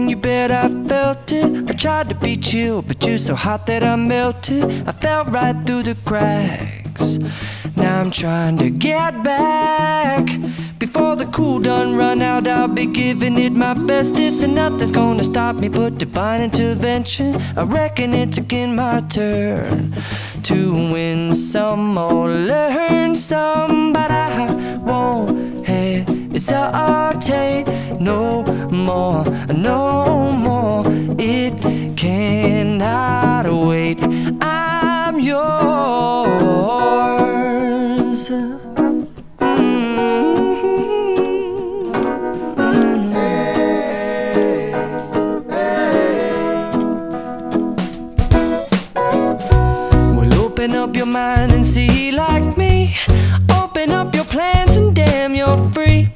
and you bet I felt it. I tried to be chill, but you're so hot that I melted. I fell right through the cracks. Now I'm trying to get back. Before the cool done run out, I'll be giving it my bestest, and nothing's gonna stop me but divine intervention. I reckon it's again my turn to win some or learn some, but I won't hesitate no more, no more. It cannot wait. I'm yours. Open up your mind and see like me. Open up your plans and damn, you're free.